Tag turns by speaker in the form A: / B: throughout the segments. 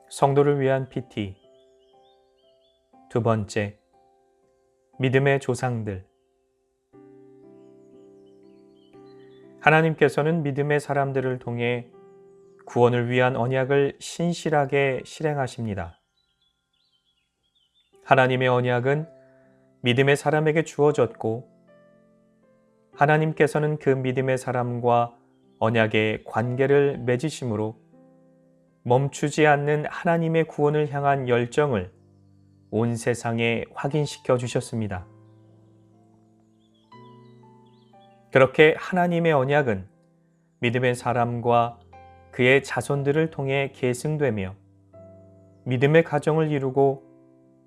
A: 성도를 위한 PT 두 번째, 믿음의 조상들. 하나님께서는 믿음의 사람들을 통해 구원을 위한 언약을 신실하게 실행하십니다. 하나님의 언약은 믿음의 사람에게 주어졌고, 하나님께서는 그 믿음의 사람과 언약의 관계를 맺으심으로 멈추지 않는 하나님의 구원을 향한 열정을 온 세상에 확인시켜 주셨습니다. 그렇게 하나님의 언약은 믿음의 사람과 그의 자손들을 통해 계승되며 믿음의 가정을 이루고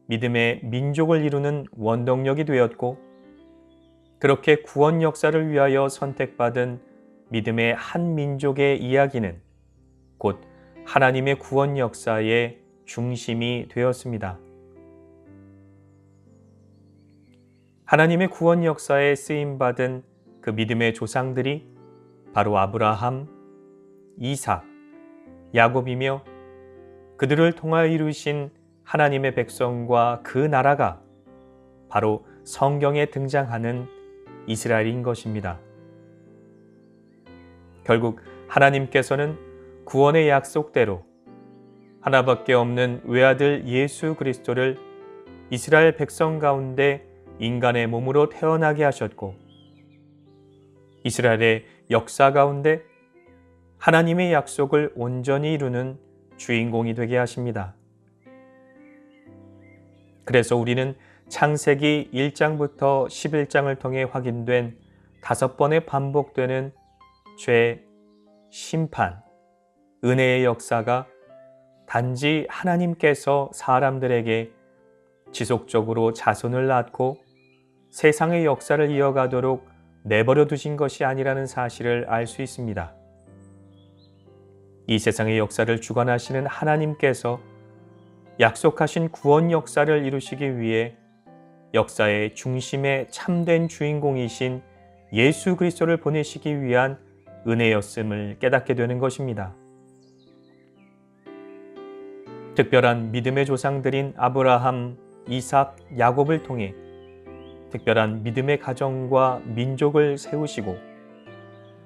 A: 믿음의 민족을 이루는 원동력이 되었고, 그렇게 구원 역사를 위하여 선택받은 믿음의 한 민족의 이야기는 곧 하나님의 구원 역사의 중심이 되었습니다. 하나님의 구원 역사에 쓰임받은 그 믿음의 조상들이 바로 아브라함, 이삭, 야곱이며 그들을 통하여 이루신 하나님의 백성과 그 나라가 바로 성경에 등장하는 이스라엘인 것입니다. 결국 하나님께서는 구원의 약속대로 하나밖에 없는 외아들 예수 그리스도를 이스라엘 백성 가운데 인간의 몸으로 태어나게 하셨고, 이스라엘의 역사 가운데 하나님의 약속을 온전히 이루는 주인공이 되게 하십니다. 그래서 우리는 창세기 1장부터 11장을 통해 확인된 5번의 반복되는 죄, 심판, 은혜의 역사가 단지 하나님께서 사람들에게 지속적으로 자손을 낳고 세상의 역사를 이어가도록 내버려 두신 것이 아니라는 사실을 알 수 있습니다. 이 세상의 역사를 주관하시는 하나님께서 약속하신 구원 역사를 이루시기 위해 역사의 중심에 참된 주인공이신 예수 그리스도를 보내시기 위한 은혜였음을 깨닫게 되는 것입니다. 특별한 믿음의 조상들인 아브라함, 이삭, 야곱을 통해 특별한 믿음의 가정과 민족을 세우시고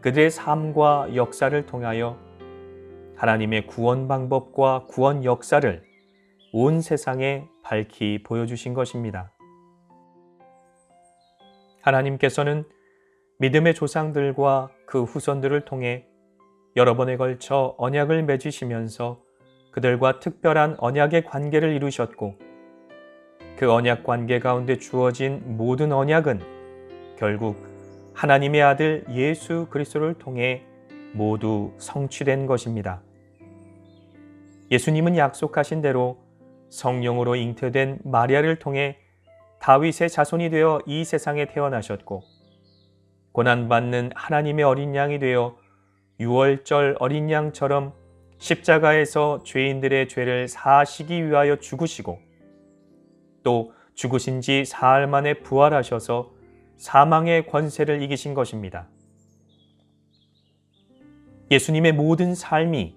A: 그들의 삶과 역사를 통하여 하나님의 구원 방법과 구원 역사를 온 세상에 밝히 보여주신 것입니다. 하나님께서는 믿음의 조상들과 그 후손들을 통해 여러 번에 걸쳐 언약을 맺으시면서 그들과 특별한 언약의 관계를 이루셨고, 그 언약 관계 가운데 주어진 모든 언약은 결국 하나님의 아들 예수 그리스도를 통해 모두 성취된 것입니다. 예수님은 약속하신 대로 성령으로 잉태된 마리아를 통해 다윗의 자손이 되어 이 세상에 태어나셨고, 고난받는 하나님의 어린 양이 되어 유월절 어린 양처럼 십자가에서 죄인들의 죄를 사하시기 위하여 죽으시고, 또 죽으신 지 사흘 만에 부활하셔서 사망의 권세를 이기신 것입니다. 예수님의 모든 삶이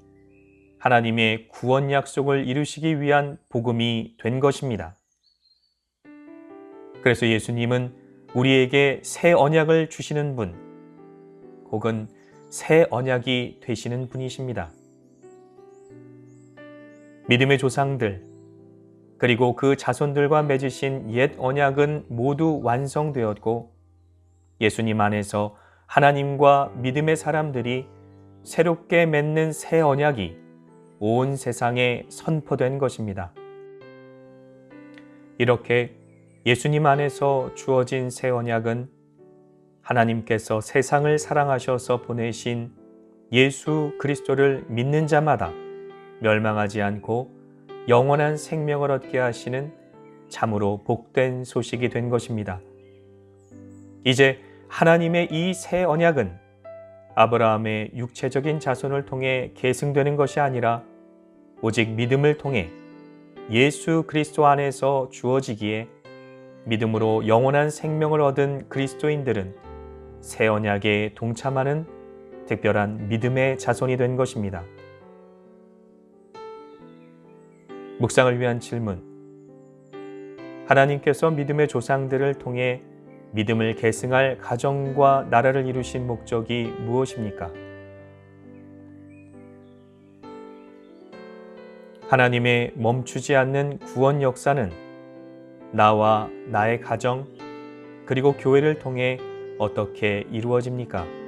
A: 하나님의 구원 약속을 이루시기 위한 복음이 된 것입니다. 그래서 예수님은 우리에게 새 언약을 주시는 분, 혹은 새 언약이 되시는 분이십니다. 믿음의 조상들, 그리고 그 자손들과 맺으신 옛 언약은 모두 완성되었고, 예수님 안에서 하나님과 믿음의 사람들이 새롭게 맺는 새 언약이 온 세상에 선포된 것입니다. 이렇게 예수님 안에서 주어진 새 언약은 하나님께서 세상을 사랑하셔서 보내신 예수 그리스도를 믿는 자마다 멸망하지 않고 영원한 생명을 얻게 하시는 참으로 복된 소식이 된 것입니다. 이제 하나님의 이 새 언약은 아브라함의 육체적인 자손을 통해 계승되는 것이 아니라 오직 믿음을 통해 예수 그리스도 안에서 주어지기에, 믿음으로 영원한 생명을 얻은 그리스도인들은 새 언약에 동참하는 특별한 믿음의 자손이 된 것입니다. 묵상을 위한 질문. 하나님께서 믿음의 조상들을 통해 믿음을 계승할 가정과 나라를 이루신 목적이 무엇입니까? 하나님의 멈추지 않는 구원 역사는 나와 나의 가정, 그리고 교회를 통해 어떻게 이루어집니까?